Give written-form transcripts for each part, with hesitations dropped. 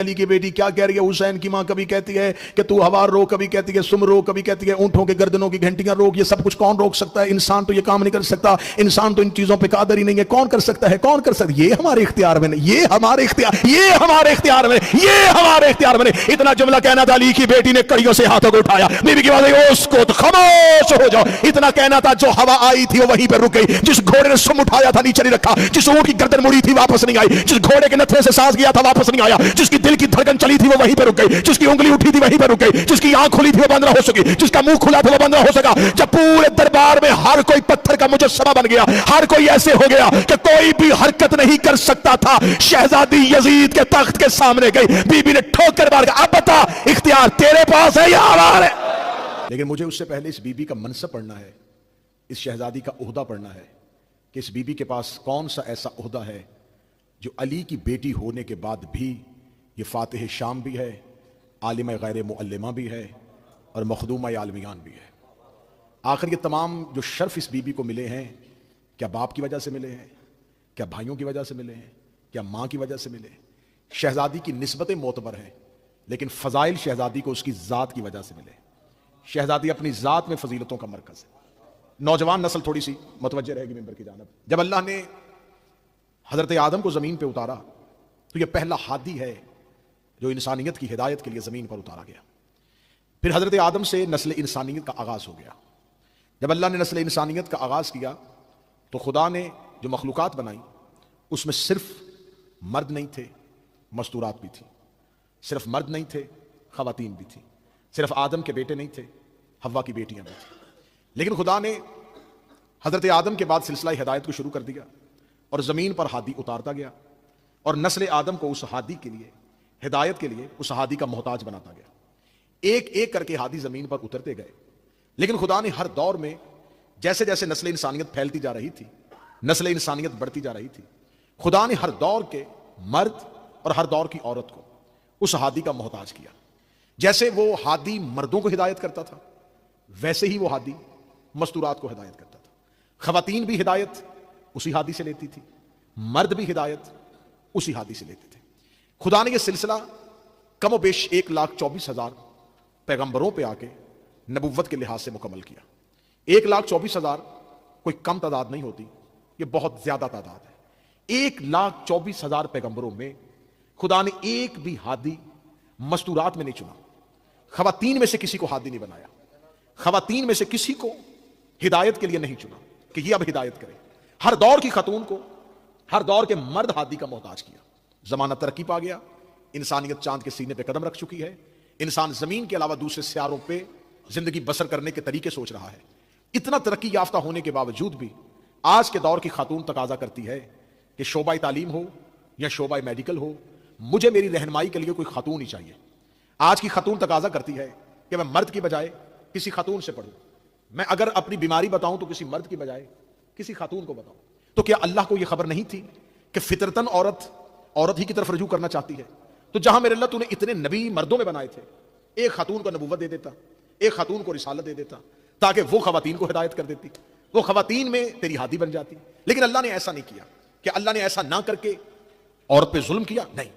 علی کی بیٹی کیا کہہ رہی ہے؟ حسین کی ماں کبھی کہتی ہے کہ تو ہوار رو، کبھی کہتی ہے سم رو، کبھی کہتی ہے اونٹوں کے گردنوں کی گھنٹیاں روک۔ یہ سب کچھ کون روک سکتا ہے؟ انسان تو یہ کام نہیں کر سکتا، انسان تو ان چیزوں پہ قادر ہی نہیں ہے۔ کون کر سکتا ہے؟ کون کر سکتا ہے؟ یہ ہمارے اختیار میں نہیں، یہ ہمارے اختیار، یہ ہمارے اختیار میں نہیں، یہ ہمارے اختیار میں نہیں۔ اتنا جملہ کہنا تھا، علی کی بیٹی نے کڑیوں سے ہاتھوں کو اٹھایا، بیوی کی بات ہے اس کو تو خاموش ہو جاؤ۔ اتنا کہنا تھا، جو ہوا آئی تھی وہ وہیں پہ رک گئی، جس گھوڑے نے سم اٹھایا تھا نیچے نہیں رکھا، جس اونٹ کی گردن مڑی تھی واپس نہیں آئی، جس گھوڑے کے نتھے سے سانس گیا تھا واپس نہیں آیا، جس کی دل کی دھڑکن چلی تھی وہ وہیں پہ رک گئی، جس کی انگلی اٹھی تھی وہیں پہ رک گئی، جس کی آنکھ کھلی تھی وہ بند نہ ہو سکی، جس کا منہ کھلا تھا وہ بند نہ ہو سکا۔ جب پورے دربار میں ہر کوئی پتھر کا مجسمہ بن گیا، ہر کوئی ایسے ہو گیا کہ کوئی بھی حرکت نہیں کر سکتا تھا، شہزادی یزید کے تخت کے سامنے گئی، بی بی نے ٹھوکر مار کہا اب بتا اختیار تیرے پاس ہے یا ہمارے؟ لیکن مجھے اس سے پہلے اس بی بی کا منصب پڑھنا ہے، اس شہزادی کا عہدہ پڑھنا ہے کہ اس بی بی کے پاس کون سا ایسا عہدہ ہے جو علی کی بیٹی ہونے کے بعد بھی یہ فاتح شام بھی ہے، عالم غیر معلمہ بھی ہے، اور مخدومہ عالمیان بھی ہے۔ آخر یہ تمام جو شرف اس بی بی کو ملے ہیں، کیا باپ کی وجہ سے ملے ہیں؟ کیا بھائیوں کی وجہ سے ملے ہیں؟ کیا ماں کی وجہ سے ملے ہیں؟ شہزادی کی نسبتیں معتبر ہیں، لیکن فضائل شہزادی کو اس کی ذات کی وجہ سے ملے۔ شہزادی اپنی ذات میں فضیلتوں کا مرکز ہے۔ نوجوان نسل تھوڑی سی متوجہ رہے گی ممبر کی جانب۔ جب اللہ نے حضرت آدم کو زمین پہ اتارا تو یہ پہلا ہادی ہے جو انسانیت کی ہدایت کے لیے زمین پر اتارا گیا۔ پھر حضرت آدم سے نسل انسانیت کا آغاز ہو گیا۔ جب اللہ نے نسل انسانیت کا آغاز کیا تو خدا نے جو مخلوقات بنائی اس میں صرف مرد نہیں تھے، مستورات بھی تھی، صرف مرد نہیں تھے، خواتین بھی تھیں، صرف آدم کے بیٹے نہیں تھے، حوا کی بیٹیاں بھی تھیں۔ لیکن خدا نے حضرت آدم کے بعد سلسلہ ہدایت کو شروع کر دیا اور زمین پر ہادی اتارتا گیا، اور نسل آدم کو اس ہادی کے لیے، ہدایت کے لیے اس ہادی کا محتاج بناتا گیا۔ ایک ایک کر کے ہادی زمین پر اترتے گئے، لیکن خدا نے ہر دور میں جیسے جیسے نسل انسانیت پھیلتی جا رہی تھی، نسل انسانیت بڑھتی جا رہی تھی، خدا نے ہر دور کے مرد اور ہر دور کی عورت کو اس ہادی کا محتاج کیا۔ جیسے وہ ہادی مردوں کو ہدایت کرتا تھا، ویسے ہی وہ ہادی مستورات کو ہدایت کرتا تھا۔ خواتین بھی ہدایت اسی ہادی سے لیتی تھی، مرد بھی ہدایت اسی ہادی سے لیتے تھے۔ خدا نے یہ سلسلہ کم و بیش 1,24,000 پیغمبروں پہ آ کے نبوت کے لحاظ سے مکمل کیا۔ 1,24,000 کوئی کم تعداد نہیں ہوتی، یہ بہت زیادہ تعداد ہے۔ 1,24,000 پیغمبروں میں خدا نے ایک بھی ہادی مستورات میں نہیں چنا، خواتین میں سے کسی کو ہادی نہیں بنایا، خواتین میں سے کسی کو ہدایت کے لیے نہیں چنا کہ یہ اب ہدایت کرے۔ ہر دور کی خاتون کو، ہر دور کے مرد ہادی کا محتاج کیا۔ زمانہ ترقی پا گیا، انسانیت چاند کے سینے پہ قدم رکھ چکی ہے، انسان زمین کے علاوہ دوسرے سیاروں پہ زندگی بسر کرنے کے طریقے سوچ رہا ہے۔ اتنا ترقی یافتہ ہونے کے باوجود بھی آج کے دور کی خاتون تقاضا کرتی ہے کہ شعبہ تعلیم ہو یا شعبہ میڈیکل ہو، مجھے میری رہنمائی کے لیے کوئی خاتون ہی چاہیے۔ آج کی خاتون تقاضا کرتی ہے کہ میں مرد کی بجائے کسی خاتون سے پڑھوں، میں اگر اپنی بیماری بتاؤں تو کسی مرد کی بجائے کسی خاتون کو بتاؤں۔ تو کیا اللہ کو یہ خبر نہیں تھی کہ فطرتاً عورت ہی کی طرف رجوع کرنا چاہتی ہے؟ تو جہاں میرے اللہ تو نے اتنے نبی مردوں میں بنائے تھے، ایک خاتون کو نبوت دے دیتا، ایک خاتون کو رسالت دے دیتا، تاکہ وہ خواتین کو ہدایت کر دیتی، وہ خواتین میں تیری ہادی بن جاتی۔ لیکن اللہ نے ایسا نہیں کیا۔ کہ اللہ نے ایسا نہ کر کے عورت پہ ظلم کیا؟ نہیں،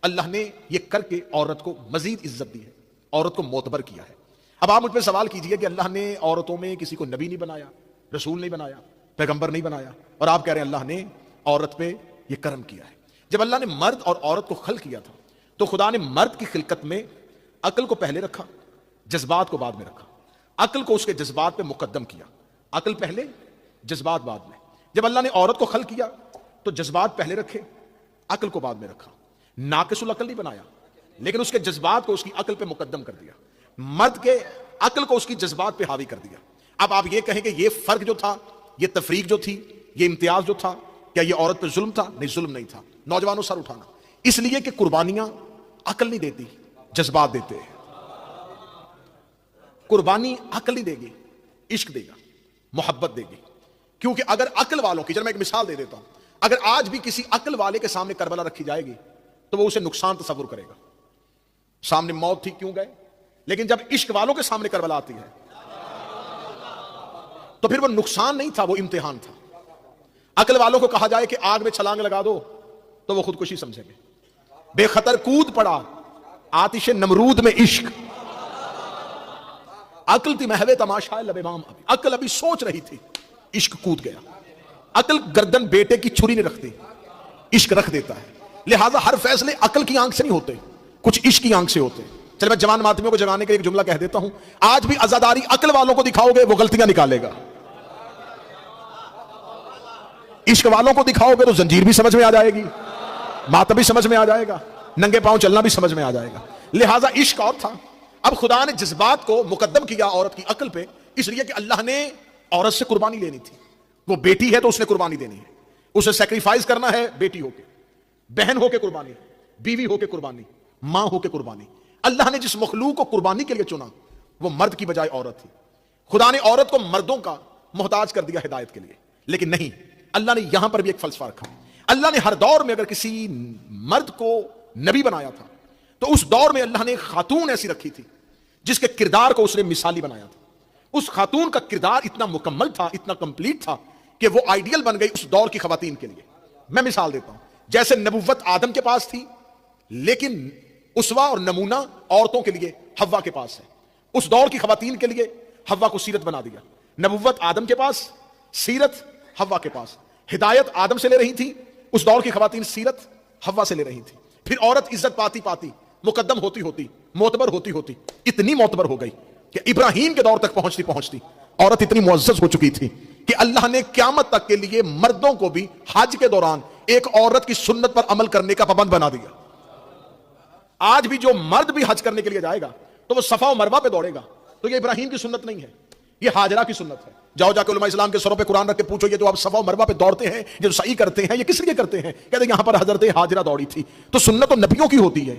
اللہ نے یہ کر کے عورت کو مزید عزت دی ہے، عورت کو معتبر کیا ہے۔ اب آپ مجھ پہ سوال کیجئے کہ اللہ نے عورتوں میں کسی کو نبی نہیں بنایا، رسول نہیں بنایا، پیغمبر نہیں بنایا، اور آپ کہہ رہے ہیں اللہ نے عورت پہ یہ کرم کیا ہے۔ جب اللہ نے مرد اور عورت کو خلق کیا تھا تو خدا نے مرد کی خلقت میں عقل کو پہلے رکھا، جذبات کو بعد میں رکھا، عقل کو اس کے جذبات پہ مقدم کیا، عقل پہلے جذبات بعد میں۔ جب اللہ نے عورت کو خلق کیا تو جذبات پہلے رکھے، عقل کو بعد میں رکھا۔ ناقص العقل نہیں بنایا، لیکن اس کے جذبات کو اس کی عقل پہ مقدم کر دیا، مرد کے عقل کو اس کی جذبات پہ حاوی کر دیا۔ اب آپ یہ کہیں کہ یہ فرق جو تھا، یہ تفریق جو تھی، یہ امتیاز جو تھا، کیا یہ عورت پہ ظلم تھا؟ نہیں، ظلم نہیں تھا۔ نوجوانوں سر اٹھانا، اس لیے کہ قربانیاں عقل نہیں دیتی، جذبات دیتے ہیں۔ قربانی عقل نہیں دے گی، عشق دے گا، محبت دے گی۔ کیونکہ اگر عقل والوں کی، چلو میں ایک مثال دے دیتا ہوں، اگر آج بھی کسی عقل والے کے سامنے کربلا رکھی جائے گی تو وہ اسے نقصان تصور کرے گا۔ سامنے موت تھی کیوں گئے، لیکن جب عشق والوں کے سامنے کربلا آتی ہے تو پھر وہ نقصان نہیں تھا، وہ امتحان تھا۔ عقل والوں کو کہا جائے کہ آگ میں چھلانگ لگا دو تو وہ خودکشی سمجھیں گے، بے خطر کود پڑا آتش نمرود میں عشق. عقل تھی محو تماشا لب امام. عقل ابھی سوچ رہی تھی, عشق کود گیا. عقل گردن بیٹے کی چھری نہیں رکھتی, عشق رکھ دیتا ہے. لہٰذا ہر فیصلے عقل کی آنکھ سے نہیں ہوتے, کچھ عشق کی آنکھ سے ہوتے. چلے میں جوان ماتمیوں کو جگانے کے لیے ایک جملہ کہہ دیتا ہوں. آج بھی عزاداری عقل والوں کو دکھاؤ گے وہ غلطیاں نکالے گا, عشق والوں کو دکھاؤ گے تو زنجیر بھی سمجھ میں آ جائے گی, ماتم بھی سمجھ میں آ جائے گا, ننگے پاؤں چلنا بھی سمجھ میں آ جائے گا. لہٰذا عشق اور تھا. اب خدا نے جذبات کو مقدم کیا عورت کی عقل پہ, اس لیے کہ اللہ نے عورت سے قربانی لینی تھی. وہ بیٹی ہے تو اس نے قربانی دینی ہے, اسے سیکریفائز کرنا ہے. بیٹی ہو کے, بہن ہو کے قربانی, بیوی ہو کے قربانی, ماں ہو کے قربانی. اللہ نے جس مخلوق کو قربانی کے لیے چنا وہ مرد کی بجائے عورت تھی. خدا نے عورت کو مردوں کا محتاج کر دیا ہدایت کے لیے, لیکن نہیں, اللہ نے یہاں پر بھی ایک فلسفہ رکھا. اللہ نے ہر دور میں اگر کسی مرد کو نبی بنایا تھا تو اس دور میں اللہ نے ایک خاتون ایسی رکھی تھی جس کے کردار کو اس نے مثالی بنایا تھا. اس خاتون کا کردار اتنا مکمل تھا, اتنا کمپلیٹ تھا کہ وہ آئیڈیل بن گئی اس دور کی خواتین کے لیے. میں مثال دیتا ہوں, جیسے نبوت آدم کے پاس تھی لیکن اسوا اور نمونہ عورتوں کے لیے حوا کے پاس ہے. اس دور کی خواتین کے لیے حوا کو سیرت بنا دیا. نبوت آدم کے پاس, سیرت حوا کے پاس. ہدایت آدم سے لے رہی تھی, اس دور کی خواتین سیرت حوا سے لے رہی تھی. پھر عورت عزت پاتی پاتی, مقدم ہوتی ہوتی, معتبر ہوتی ہوتی اتنی معتبر ہو گئی کہ ابراہیم کے دور تک پہنچتی پہنچتی عورت اتنی معزز ہو چکی تھی کہ اللہ نے قیامت تک کے لیے مردوں کو بھی حج کے دوران ایک عورت کی سنت پر عمل کرنے کا پابند بنا دیا. آج بھی جو مرد بھی حج کرنے کے لیے جائے گا تو وہ صفا و مروہ پہ دوڑے گا, تو یہ ابراہیم کی سنت نہیں ہے, یہ ہاجرہ کی سنت ہے. جاؤ جا کے علماء اسلام کے سروں پہ قرآن رکھ کے پوچھو, یہ جو آپ صفا و مروہ پہ دوڑتے ہیں, جو سعی کرتے ہیں, یہ کس لیے کرتے ہیں؟ کہتے ہیں یہاں پر حضرت ہاجرہ دوڑی تھی. تو سنت تو نبیوں کی ہوتی ہے,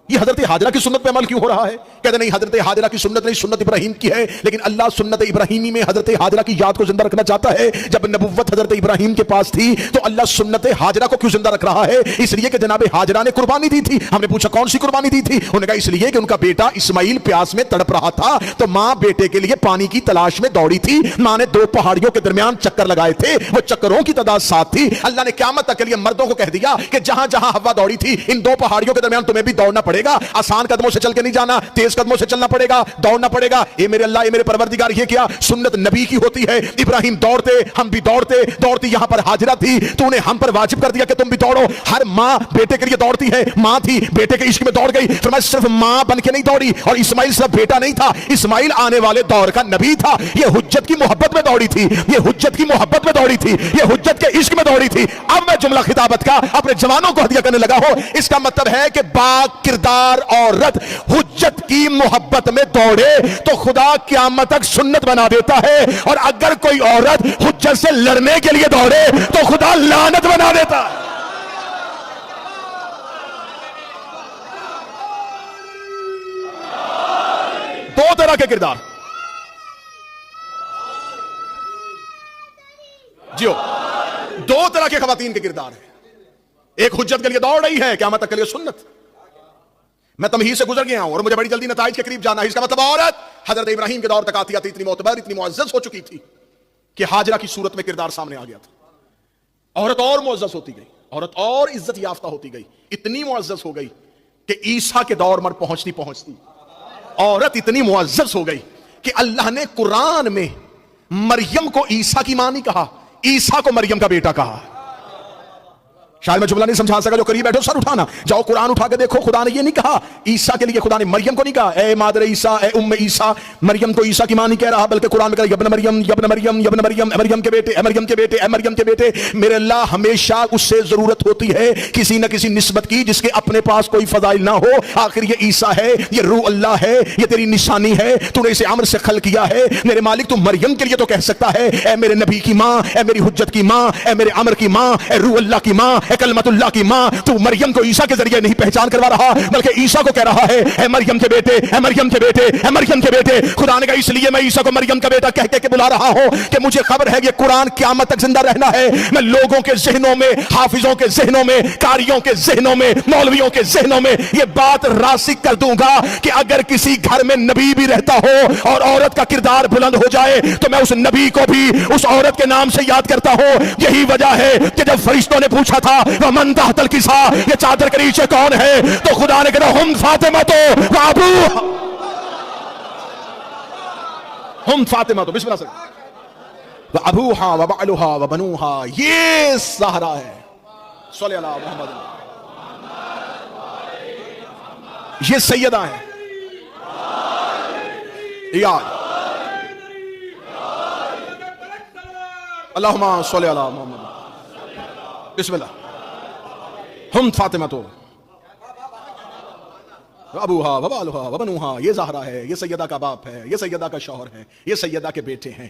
یہ حضرت ہاجرہ کی سنت پہ عمل کیوں ہو رہا ہے؟ کہتے نہیں, حضرت ہاجرہ کی سنت نہیں, سنت ابراہیم کی ہے. لیکن اللہ سنت ابراہیمی میں حضرت ہاجرہ کی یاد کو زندہ رکھنا چاہتا ہے. جب نبوت حضرت ابراہیم کے پاس تھی تو اللہ سنت ہاجرہ کو کیوں زندہ رکھ رہا ہے؟ اس لیے کہ جناب ہاجرہ نے قربانی دی تھی. ہم نے پوچھا کون سی قربانی دی تھی؟ انہوں نے کہا اس لیے کہ ان کا بیٹا اسماعیل پیاس میں تڑپ رہا تھا تو ماں بیٹے کے لیے پانی کی تلاش میں دوڑی تھی. ماں نے 2 پہاڑیوں کے درمیان چکر لگائے تھے, وہ چکروں کی تعداد 7 تھی. اللہ نے قیامت تک کے لیے مردوں کو کہہ دیا کہ جہاں جہاں ہوا دوڑی تھی ان 2 پہاڑیوں کے درمیان تمہیں بھی دوڑنا پڑے گا. آسان قدموں سے چل کے نہیں جانا, تیز قدموں سے چلنا پڑے گا, دوڑنا پڑے گا. اے میرے اللہ, اے میرے پروردگار, یہ کیا سنت نبی کی ہوتی ہے؟ ابراہیم دوڑتے, ہم بھی دوڑتے, دوڑتی یہاں پر ہاجرہ تھی, تو نے ہم پر واجب کر دیا کہ تم بھی دوڑو. ہر ماں بیٹے کے لیے دوڑتی ہے, ماں تھی بیٹے کے عشق میں دوڑ گئی. فرمایا صرف ماں بن کے نہیں دوڑی, اور اسماعیل صرف بیٹا نہیں تھا, اسماعیل آنے والے دور کا نبی تھا. یہ حجت کی محبت میں دوڑی تھی, یہ حجت کی محبت میں دوڑی تھی, یہ حجت کے عشق میں دوڑی تھی. اب میں جملہ خطابت کا اپنے جوانوں کو ہدیہ کرنے لگا ہوں. اس کا مطلب ہے کہ با کردار عورت حجت کی محبت میں دوڑے تو خدا قیامت تک سنت بنا دیتا ہے, اور اگر کوئی عورت حجت سے لڑنے کے لیے دوڑے تو خدا لعنت بنا دیتا ہے. دو طرح کے کردار جیو, 2 طرح کے خواتین کے کردار ہیں. ایک حجت کے لیے دوڑ رہی ہے, قیامت تک کے لیے سنت. میں تمہید سے گزر گیا ہوں اور مجھے بڑی جلدی نتائج کے قریب جانا ہے. اس کا مطلب عورت حضرت ابراہیم کے دور تک آتی آتی اتنی معتبر, اتنی معزز ہو چکی تھی کہ ہاجرہ کی صورت میں کردار سامنے آ گیا تھا. عورت اور معزز ہوتی گئی, عورت اور عزت یافتہ ہوتی گئی, اتنی معزز ہو گئی کہ عیسیٰ کے دور میں پہنچتی پہنچتی عورت اتنی معزز ہو گئی کہ اللہ نے قرآن میں مریم کو عیسیٰ کی ماں نہیں کہا, عیسیٰ کو مریم کا بیٹا کہا. شاید میں جملہ نہیں سمجھا سکا, جو قریب بیٹھو سر اٹھانا, جاؤ قرآن اٹھا کے دیکھو. خدا نے یہ نہیں کہا عیسیٰ کے لیے, خدا نے مریم کو نہیں کہا اے مادر عیسیٰ, اے ام عیسیٰ. مریم کو عیسیٰ کی ماں نہیں کہہ رہا, بلکہ قرآن میں کہا یبن مریم, یبن مریم, یبن مریم, اے مریم کے بیٹے, اے مریم کے بیٹے, اے مریم کے بیٹے. میرے اللہ, ہمیشہ اس سے ضرورت ہوتی ہے کسی نہ کسی نسبت کی جس کے اپنے پاس کوئی فضائل نہ ہو. آخر یہ عیسیٰ ہے, یہ روح اللہ ہے, یہ تیری نشانی ہے, تو نے اسے عمر سے خلق کیا ہے. میرے مالک تو مریم کے لیے تو کہہ سکتا ہے اے میرے نبی کی ماں, اے میری حجت کی ماں, اے میرے عمر کی ماں, اے روح اللہ کی ماں, اے کلمت اللہ کی ماں. تو مریم کو عیسیٰ کے ذریعے نہیں پہچان کروا رہا, بلکہ عیسیٰ کو کہہ رہا ہے اے مریم کے بیٹے, اے مریم کے بیٹے, اے مریم کے بیٹے. خدا نے کہا اس لیے میں عیسیٰ کو مریم کا بیٹا کہہ کے بلا رہا ہوں کہ مجھے خبر ہے یہ قرآن قیامت تک زندہ رہنا ہے. میں لوگوں کے ذہنوں میں, حافظوں کے ذہنوں میں, قاریوں کے ذہنوں میں, مولویوں کے ذہنوں میں یہ بات راسخ کر دوں گا کہ اگر کسی گھر میں نبی بھی رہتا ہو اور عورت کا کردار بلند ہو جائے تو میں اس نبی کو بھی اس عورت کے نام سے یاد کرتا ہوں. یہی وجہ ہے کہ جب فرشتوں نے پوچھا تھا ومن تحت الکسا، یہ چادر کے نیچے کون ہے؟ تو خدا نے کہا ہم فاطمہ تو ابو، ہم فاطمہ تو، بسم اللہ سے وابوہا وبعلہا وبنوہا، یہ زہرا ہے. صلی اللہ محمد، یہ سیدہ ہیں. یاد اللہم صلی اللہ محمد، بسم اللہ. ہم فاطمہ تو ابوہا وبعلہا وبنوہا، یہ زہرا ہے، یہ سیدہ کا باپ ہے، یہ سیدہ کا شوہر ہے، یہ سیدہ کے بیٹے ہیں.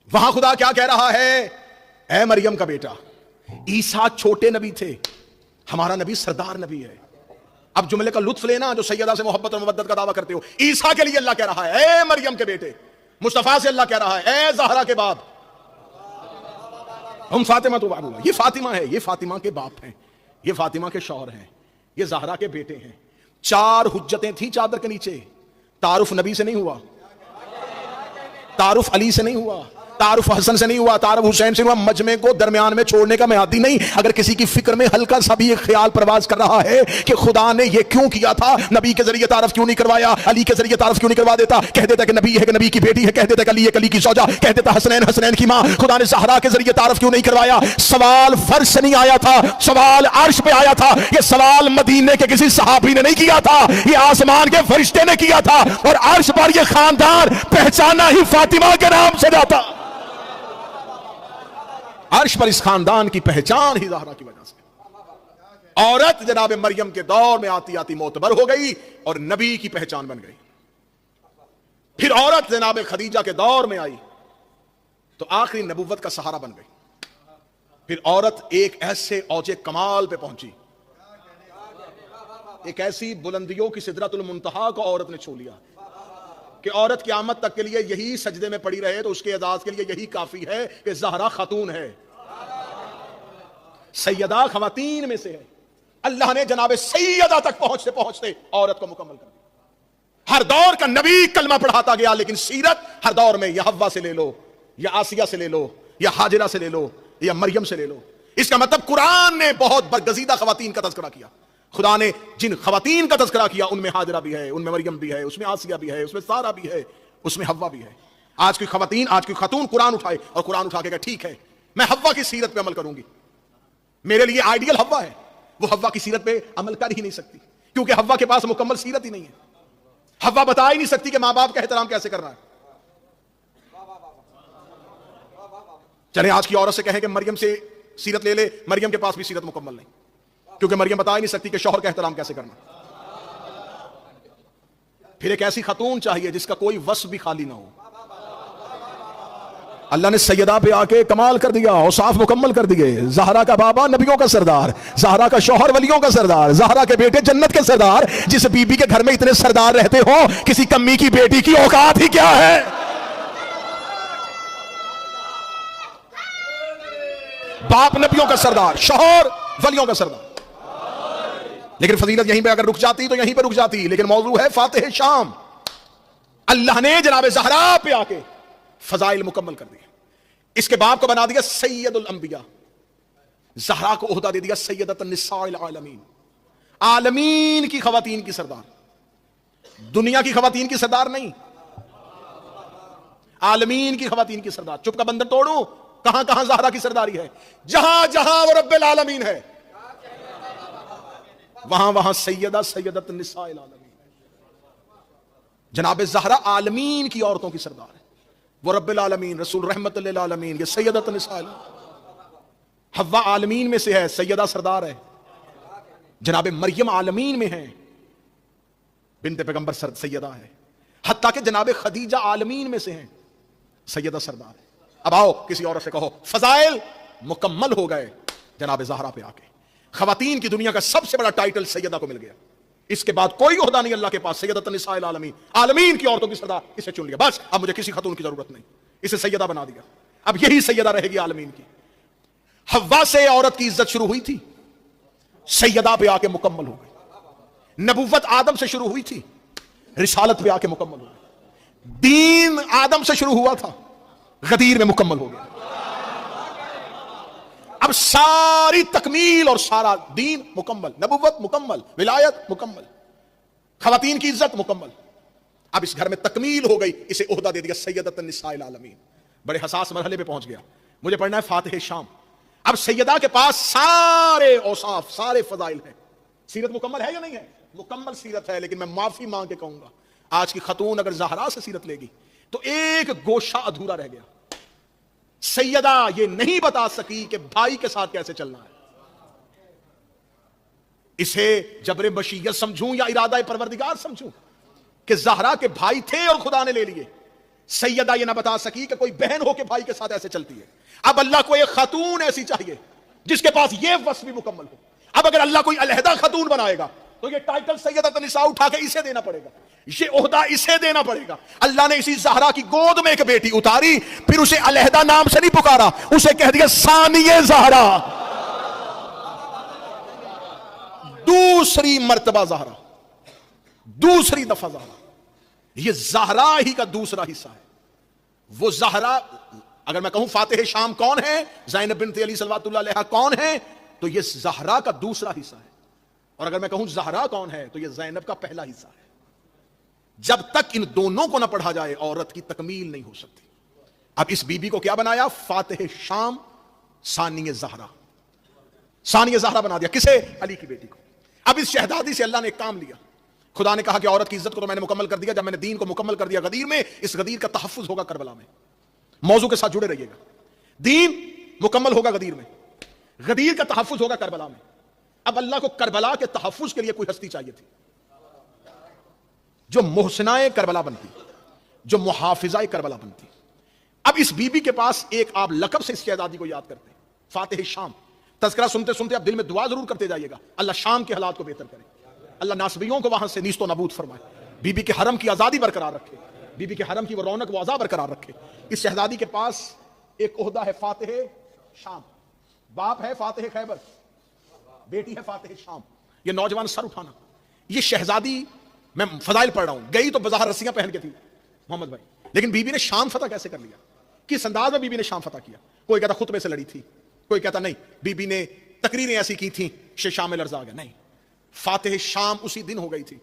وہاں خدا کیا کہہ رہا ہے؟ اے مریم کا بیٹا. عیسیٰ چھوٹے نبی تھے، ہمارا نبی سردار نبی ہے. اب جملے کا لطف لینا جو سیدہ سے محبت اور مودت کا دعویٰ کرتے ہو. عیسیٰ کے لیے اللہ کہہ رہا ہے اے مریم کے بیٹے. مصطفیٰ سے اللہ کہہ رہا ہے اے زہرا کے باپ. ہم فاطمہ تو ابوہا، یہ فاطمہ ہے، یہ فاطمہ کے باپ ہیں، یہ فاطمہ کے شوہر ہیں، یہ زہرا کے بیٹے ہیں. 4 حجتیں تھیں چادر کے نیچے. تعارف نبی سے نہیں ہوا، تعارف علی سے نہیں ہوا، تعارف حسن سے نہیں ہوا، تعارف حسین سے نہیں ہوا. مجمع کو درمیان میں چھوڑنے کا میں عادی نہیں. اگر کسی کی فکر میں ہلکا سا بھی ایک خیال پرواز کر رہا ہے کہ خدا نے یہ کیوں کیا تھا، نبی کے ذریعے تعارف کیوں نہیں کروایا، علی کے ذریعے تعارف کیوں نہیں کروا دیتا، کہہ دیتا کہ نبی ہے کہ نبی کی بیٹی ہے، کہہ دیتا کہ علی ہے کہ علی کی زوجہ، کہہ دیتا حسنین حسنین کی ماں. خدا نے زہرا کے ذریعے تعارف کیوں نہیں کروایا؟ سوال فرش سے نہیں آیا تھا، سوال عرش پہ آیا تھا. یہ سوال مدینے کے کسی صحابی نے نہیں کیا تھا، یہ آسمان کے فرشتے نے کیا تھا. اور عرش پر یہ خاندان پہچانا ہی فاطمہ کے نام سے جاتا. عرش پر اس خاندان کی پہچان ہی زہرا کی وجہ سے. عورت جناب مریم کے دور میں آتی آتی معتبر ہو گئی اور نبی کی پہچان بن گئی. پھر عورت جناب خدیجہ کے دور میں آئی تو آخری نبوت کا سہارا بن گئی. پھر عورت ایک ایسے اوج کمال پہ پہنچی، ایک ایسی بلندیوں کی سدرۃ المنتہا کو عورت نے چھو لیا کہ عورت قیامت تک کے لیے یہی سجدے میں پڑی رہے تو اس کے اعزاز کے لیے یہی کافی ہے کہ زہرا خاتون ہے، سیدہ خواتین میں سے ہے. اللہ نے جناب سیدہ تک پہنچتے پہنچتے عورت کو مکمل کر دیا. ہر دور کا نبی کلمہ پڑھاتا گیا، لیکن سیرت ہر دور میں یا حوا سے لے لو، یا آسیہ سے لے لو، یا حاجرہ سے لے لو، یا مریم سے لے لو. اس کا مطلب قرآن نے بہت برگزیدہ خواتین کا تذکرہ کیا. خدا نے جن خواتین کا تذکرہ کیا ان میں حاجرہ بھی ہے، ان میں مریم بھی ہے، اس میں آسیہ بھی ہے، اس میں سارہ بھی ہے، اس میں حوا بھی ہے. آج کی خاتون قرآن اٹھائے اور قرآن اٹھا کے کہا ٹھیک ہے میں حوا کی سیرت پہ عمل کروں گی. میرے لیے آئیڈیل حوا ہے، وہ حوا کی سیرت پہ عمل کر ہی نہیں سکتی کیونکہ حوا کے پاس مکمل سیرت ہی نہیں ہے. حوا بتا ہی نہیں سکتی کہ ماں باپ کا احترام کیسے کرنا ہے. چلیں آج کی عورت سے کہیں کہ مریم سے سیرت لے لے، مریم کے پاس بھی سیرت مکمل نہیں کیونکہ مریم بتا ہی نہیں سکتی کہ شوہر کا احترام کیسے کرنا. پھر ایک ایسی خاتون چاہیے جس کا کوئی وصف بھی خالی نہ ہو. اللہ نے سیدہ پہ آ کے کمال کر دیا، اوصاف مکمل کر دیے. زہرا کا بابا نبیوں کا سردار، زہرا کا شوہر ولیوں کا سردار، زہرا کے بیٹے جنت کے سردار. جس بی بی کے گھر میں اتنے سردار رہتے ہو، کسی کمی کی بیٹی کی اوقات ہی کیا ہے؟ باپ نبیوں کا سردار، شوہر ولیوں کا سردار. لیکن فضیلت یہیں پہ اگر رک جاتی تو یہیں پہ رک جاتی، لیکن موضوع ہے فاتح شام. اللہ نے جناب زہرا پہ آ کے فضائل مکمل کر دیے. اس کے باپ کو بنا دیا سید الانبیاء، زہرا کو عہدہ دے دیا سیدۃ النساء العالمین، عالمین کی خواتین کی سردار. دنیا کی خواتین کی سردار نہیں، عالمین کی خواتین کی سردار. چپ کا بندر توڑوں، کہاں کہاں زہرا کی سرداری ہے؟ جہاں جہاں وہ رب العالمین ہے وہاں وہاں سیدۃ النساء العالمین. جناب زہرا عالمین کی عورتوں کی سردار ہے، وہ رب العالمین رسول رحمت للعالمین، یہ سیدۃ النساء. حوا عالمین میں سے ہے، سیدہ سردار ہے. جناب مریم عالمین میں ہے، بنت پیغمبر سیدہ ہے. حتیٰ کہ جناب خدیجہ عالمین میں سے ہیں، سیدہ سردار ہے. اب آؤ کسی عورت سے کہو فضائل مکمل ہو گئے جناب زہرا پہ آ کے. خواتین کی دنیا کا سب سے بڑا ٹائٹل سیدہ کو مل گیا. اس کے بعد کوئی عہدہ نہیں اللہ کے پاس. سیدۃ النساء العالمین، عالمین کی عورتوں کی سردار، اسے چن لیا. بس اب مجھے کسی خاتون کی ضرورت نہیں، اسے سیدہ بنا دیا. اب یہی سیدہ رہے گی عالمین کی. حوا سے عورت کی عزت شروع ہوئی تھی، سیدہ پہ آ کے مکمل ہو گئی. نبوت آدم سے شروع ہوئی تھی، رسالت پہ آ کے مکمل ہو گئی. دین آدم سے شروع ہوا تھا، غدیر میں مکمل ہو گیا. اب ساری تکمیل اور سارا دین مکمل، نبوت مکمل، ولایت مکمل، خواتین کی عزت مکمل. اب اس گھر میں تکمیل ہو گئی، اسے عہدہ دے دیا سیدۃ النساء العالمین. بڑے حساس مرحلے پہ پہنچ گیا. مجھے پڑھنا ہے فاتح شام. اب سیدہ کے پاس سارے اوصاف، سارے فضائل ہیں. سیرت مکمل ہے یا نہیں ہے؟ مکمل سیرت ہے. لیکن میں معافی مانگ کے کہوں گا، آج کی خاتون اگر زہرا سے سیرت لے گی تو ایک گوشہ ادھورا رہ گیا. سیدہ یہ نہیں بتا سکی کہ بھائی کے ساتھ کیسے چلنا ہے. اسے جبر مشیت سمجھوں یا ارادہ پروردگار سمجھوں کہ زہرا کے بھائی تھے اور خدا نے لے لیے. سیدہ یہ نہ بتا سکی کہ کوئی بہن ہو کے بھائی کے ساتھ ایسے چلتی ہے. اب اللہ کو ایک خاتون ایسی چاہیے جس کے پاس یہ وصف بھی مکمل ہو. اب اگر اللہ کوئی علیحدہ خاتون بنائے گا تو یہ ٹائٹل سیدۃ النساء اٹھا کے اسے دینا پڑے گا، یہ عہدہ اسے دینا پڑے گا. اللہ نے اسی زہرا کی گود میں ایک بیٹی اتاری، پھر اسے علیحدہ نام سے نہیں پکارا، اسے کہہ دیا ثانیہ زہرا، دوسری مرتبہ زہرا، دوسری دفعہ زہرا. یہ زہرا ہی کا دوسرا حصہ ہے. وہ زہرا، اگر میں کہوں فاتح شام کون ہے، زینب بنت علی صلوات اللہ علیہا کون ہے، تو یہ زہرا کا دوسرا حصہ ہے. اور اگر میں کہوں زہرا کون ہے تو یہ زینب کا پہلا حصہ ہے. جب تک ان دونوں کو نہ پڑھا جائے عورت کی تکمیل نہیں ہو سکتی. اب اس بی بی کو کیا بنایا؟ فاتح شام ثانیہ زہرا. ثانیہ زہرا بنا دیا. کسے؟ علی کی بیٹی کو. اب اس شہزادی سے اللہ نے ایک کام لیا. خدا نے کہا کہ عورت کی عزت کو تو میں نے مکمل کر دیا. جب میں نے دین کو مکمل کر دیا غدیر میں، اس غدیر کا تحفظ ہوگا کربلا میں. موضوع کے ساتھ جڑے رہیے گا. دین مکمل ہوگا غدیر میں، غدیر کا تحفظ ہوگا کربلا میں. اب اللہ کو کربلا کے تحفظ کے لیے کوئی ہستی چاہیے تھی جو محسنائے کربلا بنتی، جو محافظہ کربلا بنتی. اب اس بی بی کے پاس ایک آپ لقب سے اس شہزادی کو یاد کرتے ہیں، فاتح شام. تذکرہ سنتے سنتے آپ دل میں دعا ضرور کرتے جائیے گا، اللہ شام کے حالات کو بہتر کرے، اللہ ناصبیوں کو وہاں سے نیست و نابود فرمائے، بی بی کے حرم کی آزادی برقرار رکھے، بی بی کے حرم کی وہ رونق و عزا برقرار رکھے. اس شہزادی کے پاس ایک عہدہ ہے فاتح شام. باپ ہے فاتح خیبر، بیٹی ہے فاتح شام. یہ نوجوان سر اٹھانا. یہ شہزادی، میں فضائل پڑھ رہا ہوں، گئی تو بظاہر رسیاں پہن کے تھی محمد بھائی، لیکن بی بی نے شام فتح کیسے کر لیا؟ کس انداز میں بی بی نے شام فتح کیا؟ کوئی کہتا خطبے سے لڑی تھی، کوئی کہتا نہیں بی بی نے تقریریں ایسی کی تھیں شام میں لرزا گیا. نہیں، فاتح شام اسی دن ہو گئی تھی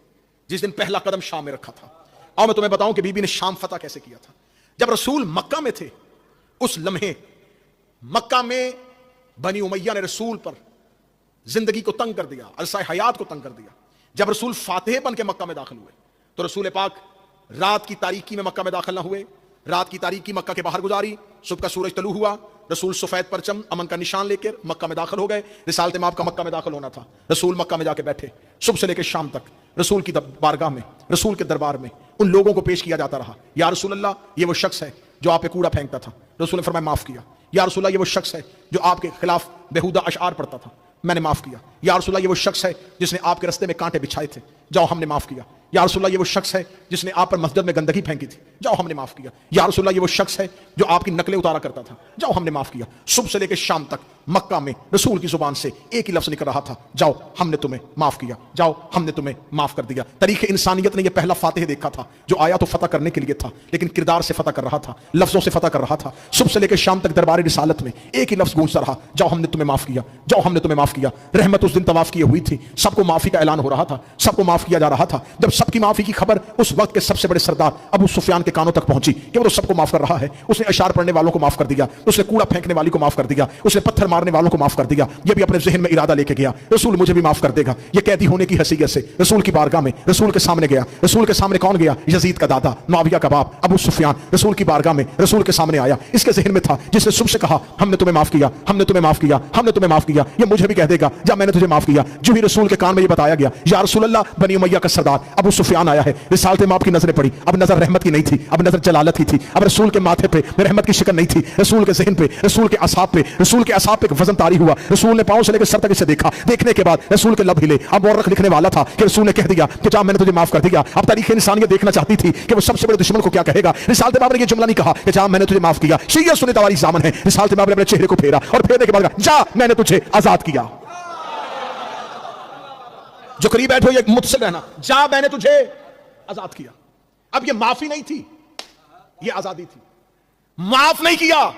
جس دن پہلا قدم شام میں رکھا تھا. اور میں تمہیں بتاؤں کہ بی بی نے شام فتح کیسے کیا تھا. جب رسول مکہ میں تھے اس لمحے مکہ میں بنی امیہ نے رسول پر زندگی کو تنگ کر دیا، عرصہ حیات کو تنگ کر دیا. جب رسول فاتح بن کے مکہ میں داخل ہوئے تو رسول پاک رات کی تاریکی میں مکہ میں داخل نہ ہوئے، رات کی تاریکی مکہ کے باہر گزاری. صبح کا سورج طلوع ہوا، رسول سفید پرچم امن کا نشان لے کر مکہ میں داخل ہو گئے. رسالت مآب کا مکہ میں داخل ہونا تھا. رسول مکہ میں جا کے بیٹھے. صبح سے لے کے شام تک رسول کی بارگاہ میں، رسول کے دربار میں ان لوگوں کو پیش کیا جاتا رہا. یا رسول اللہ، یہ وہ شخص ہے جو آپ پہ کوڑا پھینکتا تھا. رسول نے فرمایا معاف کیا. یا رسول اللہ، یہ وہ شخص ہے جو آپ کے خلاف بےہودہ اشعار پڑھتا تھا، میں نے معاف کیا. یا رسول اللہ، یہ وہ شخص ہے جس نے آپ کے رستے میں کانٹے بچھائے تھے، جاؤ ہم نے معاف کیا. یا رسول اللہ، یہ وہ شخص ہے جس نے آپ پر مسجد میں گندگی پھینکی تھی، جاؤ ہم نے معاف کیا. یا رسول اللہ، یہ وہ شخص ہے جو آپ کی نقلیں اتارا کرتا تھا، جاؤ ہم نے معاف کیا. صبح سے لے کے شام تک مکہ میں رسول کی زبان سے ایک ہی لفظ نکل رہا تھا، جاؤ ہم نے تمہیں معاف کیا، جاؤ ہم نے تمہیں معاف کر دیا. تاریخ انسانیت نے یہ پہلا فاتح دیکھا تھا جو آیا تو فتح کرنے کے لیے تھا، لیکن کردار سے فتح کر رہا تھا، لفظوں سے فتح کر رہا تھا. صبح سے لے کے شام تک دربار رسالت میں ایک ہی لفظ گونجتا رہا، جاؤ ہم نے تمہیں معاف کیا، جاؤ ہم نے تمہیں معاف کیا. رحمت اس دن طواف کیے ہوئی تھی، سب کو معافی کا اعلان ہو رہا تھا، سب کو معاف کیا جا رہا تھا. جب سب کی معافی کی خبر اس وقت کے سب سے بڑے سردار ابو سفیان کے کانوں تک پہنچی کہ وہ تو سب کو معاف کر رہا ہے، اس نے اشعار پڑھنے والوں کو معاف کر دیا، اس نے کوڑا پھینکنے والی کو معاف کر دیا، اس نے پتھر مارنے والوں کو معاف کر دیا. یہ بھی اپنے ذہن میں ارادہ لے کے گیا، رسول مجھے بھی معاف کر دے گا. یہ قیدی ہونے کی حیثیت سے رسول کی بارگاہ میں رسول کے سامنے گیا. رسول کے سامنے کون گیا؟ یزید کا دادا، معاویہ کا باپ ابو سفیان رسول کی بارگاہ میں رسول کے سامنے آیا. اس کے ذہن میں تھا جس نے صبح سے کہا ہم نے تمہیں معاف کیا، ہم نے تمہیں معاف کیا، ہم نے تمہیں معاف کیا، یہ مجھے بھی کہہ دے گا جب میں نے تجھے معاف کیا. جو ہی رسول کے کان میں یہ بتایا گیا یا رسول اللہ، بنی امیہ کا سردار ابو سفیان آیا ہے. رسالت مآب کی نظریں پڑی، اب نظر رحمت کی نہیں تھی، اب نظر جلالت کی تھی. اب رسول کے ماتھے پہ رحمت کی شکن نہیں تھی، رسول کے ذہن پہ، رسول کے اعصاب پہ، رسول کے اعصاب پہ وزن طاری ہوا. رسول نے پاؤں سے لے کے سر تک اسے دیکھا، دیکھنے کے بعد رسول کے لب ہلے. اب مورخ لکھنے والا تھا کہ رسول نے کہہ دیا کہ جا میں نے تجھے معاف کر دیا. اب تاریخ انسانیت دیکھنا چاہتی تھی کہ وہ سب سے بڑے دشمن کو کیا کہے گا. رسالت مآب نے یہ جملہ نہیں کہا کہ جا میں نے تجھے معاف کیا، شیعہ سنت والی زامن ہے. رسالت مآب نے اپنے چہرے کو پھیرا اور پھیرنے کے بعد کہا جا میں نے تجھے آزاد کیا. جو قریب بیٹھو یہ مجھ سے رہنا، جا میں نے تجھے آزاد کیا. اب یہ معافی نہیں تھی، یہ آزادی تھی. معاف نہیں کیا،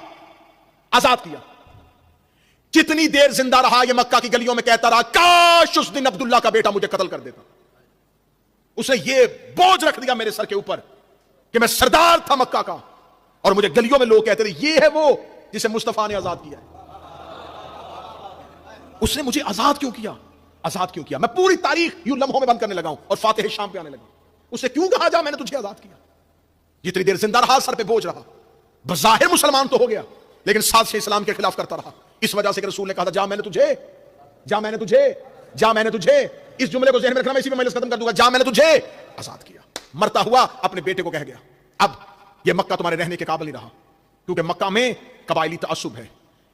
آزاد کیا. جتنی دیر زندہ رہا یہ مکہ کی گلیوں میں کہتا رہا کاش اس دن عبداللہ کا بیٹا مجھے قتل کر دیتا. اس نے یہ بوجھ رکھ دیا میرے سر کے اوپر کہ میں سردار تھا مکہ کا, اور مجھے گلیوں میں لوگ کہتے تھے یہ ہے وہ جسے مصطفیٰ نے آزاد کیا ہے. اس نے مجھے آزاد کیوں کیا؟ آزاد کیوں کیا؟ میں پوری تاریخ یوں لمحوں میں بند کرنے لگا ہوں اور فاتح شام پہ آنے لگا. اسے کیوں کہا جا میں نے تجھے آزاد کیا؟ جتنی دیر زندہ رہا سر پہ بوجھ رہا, بظاہر مسلمان تو ہو گیا لیکن سازش اسلام کے خلاف کرتا رہا. اس وجہ سے کہ رسول نے کہا تھا جا میں نے تجھے, جا میں نے تجھے, جا میں نے تجھے, اس جملے کو ذہن میں رکھنا, میں اسی پہ مجلس ختم کر دوں گا, جا میں نے تجھے آزاد کیا. مرتا ہوا اپنے بیٹے کو کہہ گیا اب یہ مکہ تمہارے رہنے کے قابل نہیں رہا, کیونکہ مکہ میں قبائلی تعصب ہے,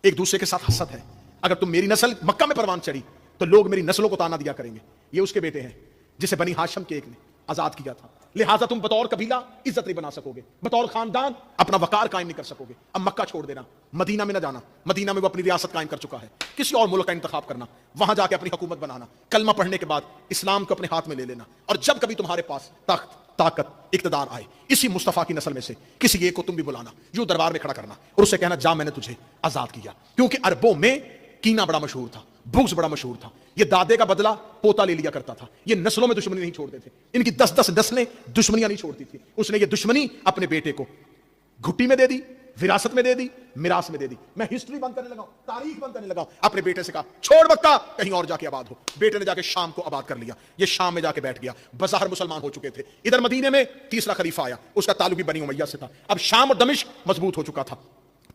ایک دوسرے کے ساتھ حسد ہے. اگر تم میری نسل مکہ میں پروان چڑھی تو لوگ میری نسلوں کو تانا دیا کریں گے. یہ اس کے بیٹے ہیں جسے بنی ہاشم کے ایک نے آزاد کیا تھا, لہٰذا تم بطور قبیلہ عزت نہیں بنا سکو گے, بطور خاندان اپنا وقار قائم نہیں کر سکو گے. اب مکہ چھوڑ دینا, مدینہ میں نہ جانا, مدینہ میں وہ اپنی ریاست قائم کر چکا ہے, کسی اور ملک کا انتخاب کرنا, وہاں جا کے اپنی حکومت بنانا, کلمہ پڑھنے کے بعد اسلام کو اپنے ہاتھ میں لے لینا, اور جب کبھی تمہارے پاس تخت طاقت اقتدار آئے اسی مصطفیٰ کی نسل میں سے کسی ایک کو تم بھی بلانا, یوں دربار میں کھڑا کرنا اور اسے کہنا جا میں نے تجھے آزاد کیا. کیونکہ عربوں میں کینہ بڑا مشہور تھا, بغض بڑا مشہور تھا. یہ دادے کا بدلہ پوتا لے لیا کرتا تھا, یہ نسلوں میں دشمنی نہیں چھوڑتے تھے, ان کی 10 نسلیں دشمنیاں نہیں چھوڑتی تھی. اس نے یہ دشمنی اپنے بیٹے کو گھٹی میں دے دی, وراثت میں دے دی, میراث میں دے دی. میں ہسٹری بند کرنے لگا ہوں, تاریخ بند کرنے لگا ہوں. اپنے بیٹے سے کہا چھوڑ مکہ, کہیں اور جا کے آباد ہو. بیٹے نے جا کے شام کو آباد کر لیا, یہ شام میں جا کے بیٹھ گیا. بظاہر مسلمان ہو چکے تھے. ادھر مدینے میں تیسرا خلیفہ آیا, اس کا تعلق بھی بنی امیہ سے تھا. اب شام اور دمشق مضبوط ہو چکا تھا,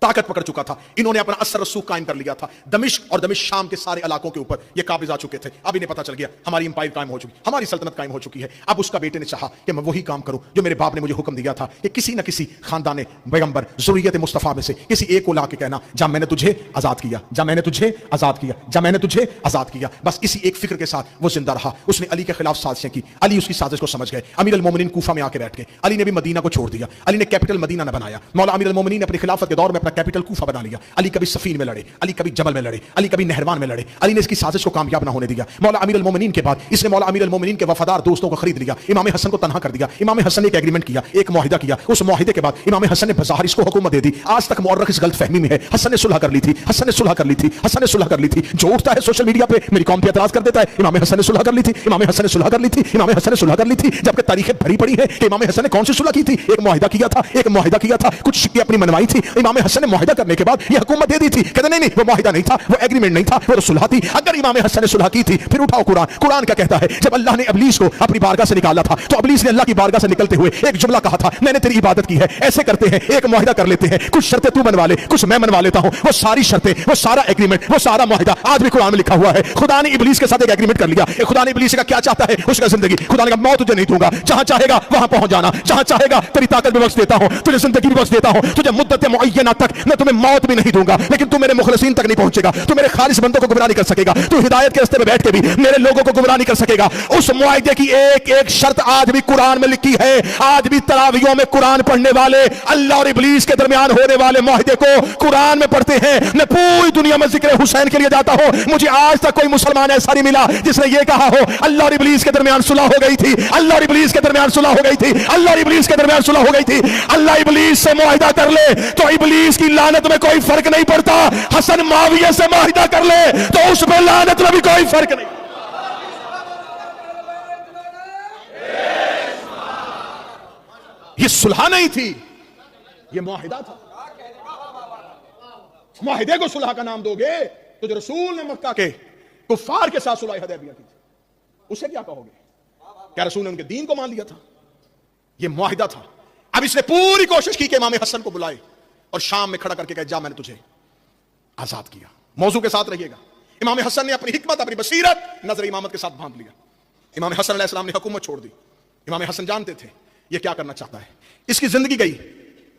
طاقت پکڑ چکا تھا. انہوں نے اپنا اثر رسوخ قائم کر لیا تھا. دمشق اور دمشق شام کے سارے علاقوں کے اوپر یہ قابض آ چکے تھے. اب انہیں پتا چل گیا ہماری امپائر قائم ہو چکی, ہماری سلطنت قائم ہو چکی ہے. اب اس کا بیٹے نے چاہا کہ میں وہی کام کروں جو میرے باپ نے مجھے حکم دیا تھا کہ کسی نہ کسی خاندان پیغمبر ذریت مصطفیٰ میں سے کسی ایک کو لا کے کہنا جا میں نے تجھے آزاد کیا, جا میں نے تجھے آزاد کیا, جا میں نے تجھے آزاد کیا. بس اسی ایک فکر کے ساتھ وہ زندہ رہا. اس نے علی کے خلاف سازشیں کی, علی اس کی سازش کو سمجھ گئے. امیر المومنین کوفہ میں آ کے بیٹھ گئے. علی نے بھی مدینہ کو چھوڑ دیا, علی نے کیپٹل مدینہ نہ بنایا. مولا امیر المومنین نے اپنی خلافت کے دور میں اپنا کیپٹل کوفہ بنا لیا. علی کبھی سفین میں لڑے, علی کبھی جبل میں لڑے, علی کبھی نہروان میں لڑے. علی نے اس کی سازش کو کامیاب نہ ہونے دیا. مولا امیر المومنین کے بعد اس نے مولا امیر المومنین کے وفادار دوستوں کو خرید لیا, امام حسن کو تنہا کر دیا. امام حسن نے ایک ایگریمنٹ کیا, ایک معاہدہ کیا. اس معاہدے کے بعد امام حسن نے بظاہر اس کو حکومت دے دی. آج تک مورخ اس غلط فہمی میں ہے حسن نے صلح کر لی تھی, حسن نے صلح کر لی تھی, حسن نے صلح کر لی تھی. جو اٹھتا ہے سوشل میڈیا پہ میری قوم پہ اعتراض کر دیتا ہے امام حسن نے صلح کر لی تھی, امام حسن نے صلح کر لی تھی, امام حسن نے صلح کر لی تھی. جبکہ تاریخیں بھری پڑی ہے کہ امام حسن نے کون سی صلح کی تھی. ایک معاہدہ کیا تھا, ایک معاہدہ کیا تھا, کچھ شکیں اپنی منوائی تھی. امام حسن نے معاہدہ کرنے کے بعد یہ حکومت دے دی تھی. کہتے نہیں وہ معاہدہ نہیں تھا, وہ ایگریمنٹ نہیں تھا, وہ صلح تھی. اگر امام حسن نے صلح کی تھی پھر اٹھاؤ قرآن کیا کہتا ہے. جب اللہ نے ابلیس کو اپنی بارگاہ سے نکالا تھا تو ابلیس نے اللہ کی بارگاہ سے نکلتے ہوئے ایک جملہ کہا تھا, میں نے تیری عبادت کی ہے. ایسے کرتے ہیں ایک معاہدہ کر لیتے ہیں, کچھ شرطیں تو منوا لے, کچھ میں منوا لیتا ہوں. وہ ساری شرطیں, وہ سارا ایگریمنٹ, وہ سارا معاہدہ آج بھی قرآن میں لکھا ہوا ہے. خدا نے ابلیس کے ساتھ ایک ایگریمنٹ کر لیا. خدا نے ابلیس کا کیا چاہتا ہے اس کا زندگی. خدا نے کہا موت تجھے نہیں دوں گا, جہاں چاہے گا وہاں پہنچ جانا, جہاں چاہے گا تیری طاقت بھی بخش دیتا ہوں, تجھے زندگی بھی بخش دیتا ہوں, تجھے مدت معینہ تک میں تمہیں موت بھی نہیں دوں گا, لیکن تو میرے مخلصین تک نہیں پہنچے گا, تو میرے خالص بندوں کو گمراہ نہیں کر سکے گا, تو ہدایت کے راستے میں بیٹھ کے بھی میرے لوگوں کو گمراہ نہیں کر سکے گا. اس معاہدے کی ایک ایک شرط آج بھی قرآن میں لکھی ہے. آج بھی تراویحوں میں قرآن پڑھنے والے اللہ اور ابلیس کے درمیان ہونے والے معاہدے کو قرآن میں پڑھتے ہیں. میں پوری دنیا میں ذکر حسین کے لیے جاتا ہوں, مجھے آج تک کوئی مسلمان ایسا نہیں ملا جس نے یہ کہا ہو اللہ اور ابلیس کے درمیان صلح ہو گئی تھی, اللہ اور ابلیس کے درمیان صلح ہو گئی تھی, اللہ اور ابلیس کے درمیان صلح ہو گئی تھی. اللہ ابلیس سے معاہدہ کر لے تو ابلیس کی لعنت میں کوئی فرق نہیں پڑتا. حسن معاویہ سے معاہدہ کر لے تو اس میں لعنت میں بھی کوئی فرق نہیں. یہ صلح نہیں تھی, یہ معاہدہ تھا. معاہدے کو صلح کا نام دو گے تو جو رسول نے مکہ کے کفار کے ساتھ صلح حدیبیہ کی تھی اسے کیا کہو گے؟ کیا رسول نے ان کے دین کو مان لیا تھا؟ یہ معاہدہ تھا. اب اس نے پوری کوشش کی کہ امام حسن کو بلائے اور شام میں کھڑا کر کے کہے جا میں نے تجھے آزاد کیا. موضوع کے ساتھ رہیے گا. امام حسن نے اپنی حکمت, اپنی بصیرت نظر امامت کے ساتھ باندھ لیا. امام حسن علیہ السلام نے حکومت چھوڑ دی. امام حسن جانتے تھے یہ کیا کرنا چاہتا ہے. اس کی زندگی گئی,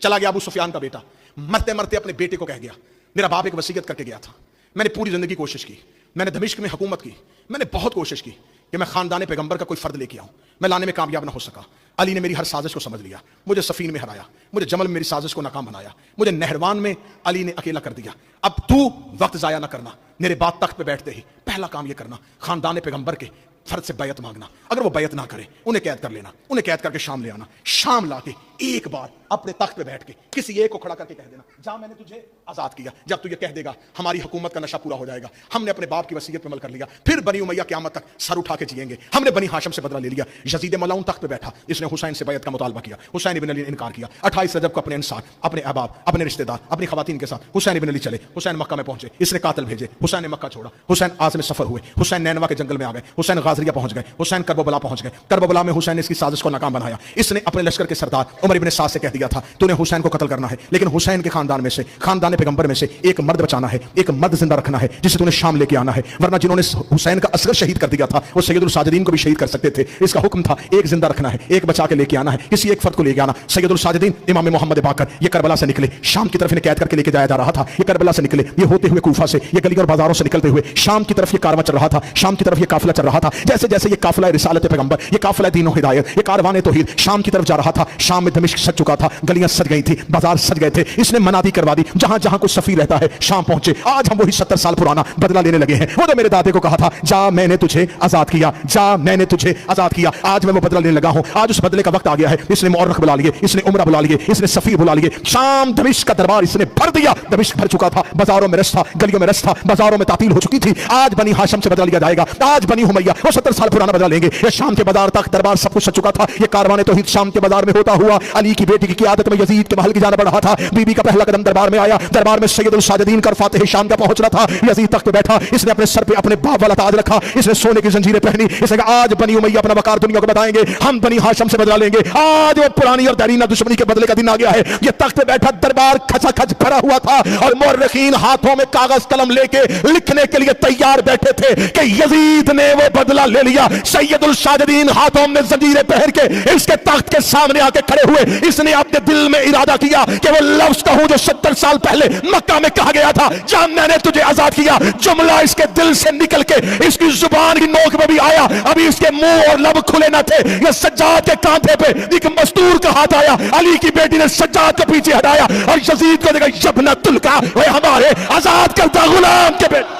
چلا گیا ابو سفیان کا بیٹا. مرتے مرتے اپنے بیٹے کو کہہ گیا میرا باپ ایک وصیت کر کے گیا تھا, میں نے پوری زندگی کوشش کی, میں نے دمشق میں حکومت کی, میں نے بہت کوشش کی کہ میں خاندان پیغمبر کا کوئی فرد لے کے آؤں, میں لانے میں کامیاب نہ ہو سکا. علی نے میری ہر سازش کو سمجھ لیا, مجھے سفین میں ہرایا, مجھے جمل میں میری سازش کو ناکام بنایا, مجھے نہروان میں علی نے اکیلا کر دیا. اب تو وقت ضائع نہ کرنا, میرے بعد تخت پہ بیٹھتے ہی پہلا کام یہ کرنا خاندان پیغمبر کے فرد سے بیعت مانگنا. اگر وہ بیعت نہ کرے انہیں قید کر لینا, انہیں قید کر کے شام لے آنا. شام لا کے ایک بار اپنے تخت پہ بیٹھ کے کسی ایک کو کھڑا کر کے کہہ دینا جا میں نے تجھے آزاد کیا. جب تو یہ کہہ دے گا ہماری حکومت کا نشہ پورا ہو جائے گا, ہم نے اپنے باپ کی وصیت پہ عمل کر لیا, پھر بنی امیہ قیامت تک سر اٹھا کے جیئیں گے, ہم نے بنی ہاشم سے بدلہ لے لیا. یزید ملعون تخت پہ بیٹھا, اس نے حسین سے بیعت کا مطالبہ کیا, حسین ابن علی نے انکار کیا. 28 رجب کو اپنے انصار, اپنے احباب, اپنے رشتہ دار, اپنی خواتین کے ساتھ حسین ابن علی چلے. حسین مکہ میں پہنچے, اس نے قاتل بھیجے, حسین نے مکہ چھوڑا. حسین عازم سفر ہوئے, حسین نینوا کے جنگل میں آ گئے, حسین غازریہ پہنچ گئے, حسین کربلا پہنچ گئے. کربلا میں حسین نے اس کی سازش کو ناکام بنایا. اس نے اپنے لشکر کے سردار عمر ابن سعد سے کہہ دیا تھا تو نے حسین کو قتل کرنا ہے, لیکن حسین کے خاندان میں سے, خاندان پیغمبر میں سے ایک مرد بچانا ہے, ایک مرد زندہ رکھنا ہے جسے تو نے شام لے کے آنا ہے, ورنہ جنہوں نے حسین کا اصغر شہید کر دیا تھا وہ سید الساجدین کو بھی شہید کر سکتے تھے. اس کا حکم تھا ایک زندہ رکھنا ہے, ایک بچا کے لے کے آنا ہے, کسی ایک فرد کو لے کے آنا. سید الساجدین امام محمد باقر یہ کربلا سے نکلے, شام کی طرف انہیں قید کر کے لے کے جایا جا رہا تھا. یہ کربلا سے نکلے, یہ ہوتے ہوئے کوفہ سے, یہ گلیوں اور بازاروں سے نکلتے ہوئے شام کی طرف یہ کارواں چل رہا تھا, شام کی طرف یہ قافلہ چل رہا تھا. جیسے جیسے یہ قافلہ رسالت پیغمبر, یہ قافلہ دین و ہدایت, یہ کاروان توحید شام کی طرف جا رہا تھا. شام میں دمشق سج چکا تھا, گلیاں سج گئی تھی, بازار سج گئے تھے. اس نے منادی کروا دی, جہاں جہاں کوئی سفیر رہتا ہے شام پہنچے. آج ہم وہی 70 سال پرانا بدلہ لینے لگے ہیں. وہ تو میرے دادے کو کہا تھا جا میں نے تجھے آزاد کیا, جا میں نے تجھے آزاد کیا, آج میں وہ بدلہ لینے لگا ہوں. آج اس بدلے کا وقت آ گیا ہے. اس نے مورخ بلا لیے, اس نے عمرہ بلا لیے, اس نے سفیر بلا لیے. شام دمشق کا دربار اس نے بھر دیا. دمشق بھر چکا تھا, بازاروں میں رش تھا, گلیوں میں رش تھا, بازاروں میں تعطیل ہو چکی تھی. آج بنی ہاشم سے بدلہ لیا جائے گا. آج بنی امیہ وہ 70 سال پرانا بدلہ لیں گے. یہ شام کے بازار تک دربار سب کچھ سج چکا تھا. یہ کاروان توحید شام کے بازار میں ہوتا ہوا علی کی بیٹی کی قیادت میں یزید کے محل کی جانب بڑھ رہا تھا. بی بی کا پہلا قدم دربار میں آیا. دربار میں سید الساجدین کا فاتح شام کا پہنچ رہا تھا. یزید تخت پہ بیٹھا, اس نے اپنے سر پہ اپنے باپ والا تاج رکھا, اس نے سونے کی زنجیریں پہنی. اس نے کہا آج بنی امیہ اپنا وقار دنیا کو بتائیں گے, ہم بنی ہاشم سے بدلہ لیں گے. آج وہ پرانی اور دیرینہ دشمنی کے بدلے کا دن آ گیا ہے. یہ تخت پہ بیٹھا, دربار کھچا کھچ بھرا ہوا تھا اور مورخین ہاتھوں میں کاغذ قلم لے کے لکھنے کے لیے تیار بیٹھے تھے کہ یزید نے وہ بدلہ لے لیا. سید الساجدین ہاتھوں میں زنجیریں پہن کے اس کے تخت کے سامنے آ کے کھڑے ہوئے. اس نے اپنے دل میں ارادہ کیا کہ وہ لفظ کہوں جو 70 سال پہلے مکہ میں کہا گیا تھا, جب میں نے تجھے آزاد کیا. جملہ اس کے دل سے نکل کے اس کی زبان کی نوک میں بھی آیا, ابھی اس کے منہ اور لب کھلے نہ تھے. یہ سجاد کے کانٹے پہ ایک مستور کا ہاتھ آیا. علی کی بیٹی نے سجاد کو پیچھے ہٹایا اور یزید کو دیکھا یبنہ تلکا, وہ ہمارے آزاد کرتا غلام کے بیٹے.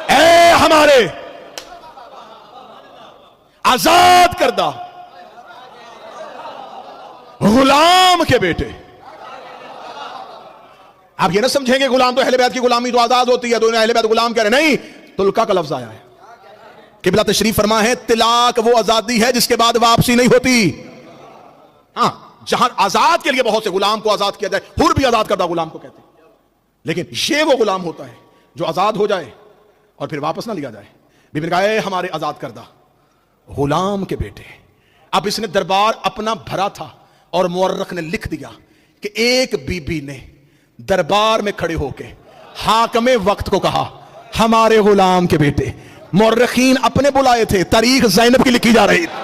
اے ہمارے آزاد کردہ غلام کے بیٹے. آپ یہ نہ سمجھیں گے غلام تو اہل بیت کی غلامی تو آزاد ہوتی ہے, تو انہیں اہل بیت غلام کہہ رہے, نہیں. تلکا کا لفظ آیا ہے. قبلہ تشریف فرما ہے طلاق وہ آزادی ہے جس کے بعد واپسی نہیں ہوتی. ہاں, جہاں آزاد کے لیے بہت سے غلام کو آزاد کیا جائے, حر بھی آزاد کردہ غلام کو کہتے ہیں, لیکن یہ وہ غلام ہوتا ہے جو آزاد ہو جائے اور پھر واپس نہ لیا جائے. بی بی نے کہا اے ہمارے آزاد کردہ غلام کے بیٹے. اب اس نے دربار اپنا بھرا تھا اور مورخ نے لکھ دیا کہ ایک بی بی نے دربار میں کھڑے ہو کے حاکم وقت کو کہا ہمارے غلام کے بیٹے. مورخین اپنے بلائے تھے, تاریخ زینب کی لکھی جا رہی تھی,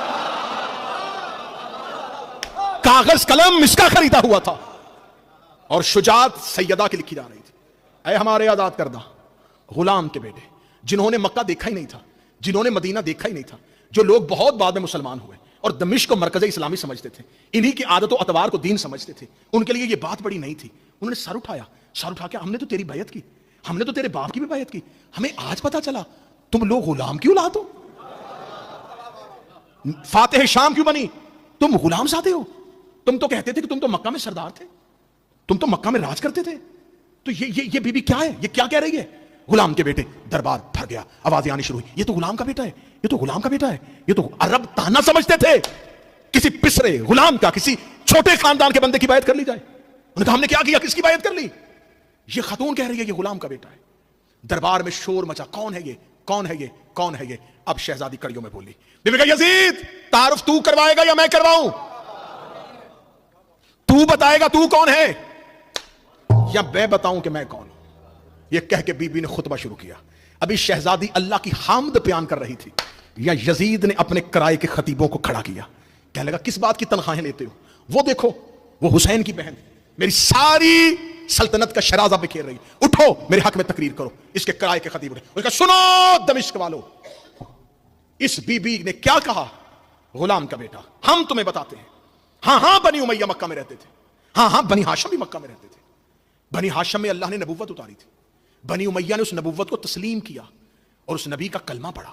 کاغذ قلم اس کا خریدا ہوا تھا, اور شجاعت سیدہ کی لکھی جا رہی تھی. اے ہمارے آزاد کردہ غلام کے بیٹے, جنہوں نے مکہ دیکھا ہی نہیں تھا, جنہوں نے مدینہ دیکھا ہی نہیں تھا, جو لوگ بہت بعد میں مسلمان ہوئے اور دمشق کو مرکز اسلامی سمجھتے تھے, انہی کی عادت و اطوار کو دین سمجھتے تھے, ان کے لیے یہ بات بڑی نہیں تھی. انہوں نے سر اٹھایا, سر اٹھا کے ہم نے تو تیری بیعت کی, ہم نے تو تیرے باپ کی بھی بیعت کی, ہمیں آج پتا چلا تم لوگ غلام کی اولاد ہو. فاتح شام کیوں بنی؟ تم غلام زادے ہو. تم تو کہتے تھے کہ تم تو مکہ میں سردار تھے, تم تو مکہ میں راج کرتے تھے, تو یہ بی بی کیا ہے, یہ کیا کہہ رہی ہے؟ غلام کے بیٹے. دربار بھر گیا, آوازیں آنی شروع ہوئی, یہ تو غلام کا بیٹا ہے, یہ تو غلام کا بیٹا ہے. یہ تو عرب تانا سمجھتے تھے کسی پسرے غلام کا, کسی چھوٹے خاندان کے بندے کی بیعت کر لی جائے. انہوں نے کہا ہم نے کیا کیا, کس کی بیعت کر لی؟ یہ خاتون کہہ رہی ہے یہ غلام کا بیٹا ہے. دربار میں شور مچا, کون ہے یہ, کون ہے یہ, کون ہے یہ؟ اب شہزادی کڑیوں میں بولی. بی بی کہا یزید تعارف تو کروائے گا یا میں کرواؤں؟ تو بتائے گا تو کون ہے یا میں بتاؤں کہ میں کون ہوں؟ یہ کہہ کے بی بی نے خطبہ شروع کیا. ابھی شہزادی اللہ کی حمد بیان کر رہی تھی, یا یزید نے اپنے کرائے کے خطیبوں کو کھڑا کیا. کہنے لگا کس بات کی تنخواہیں لیتے ہو؟ وہ دیکھو, وہ حسین کی بہن میری ساری سلطنت کا شرازہ بکھیر رہی, اٹھو میرے حق میں تقریر کرو. اس کے کرائے کے خطیب اٹھے, اس کا سنو دمشق والو, اس بی بی نے کیا کہا؟ غلام کا بیٹا, ہم تمہیں بتاتے ہیں. ہاں ہاں بنی امیہ مکہ میں رہتے تھے, ہاں ہاں بنی ہاشم بھی مکہ میں رہتے تھے. بنی ہاشم میں اللہ نے نبوت اتاری تھی, بنی امیہ نے اس نبوت کو تسلیم کیا اور اس نبی کا کلمہ پڑھا.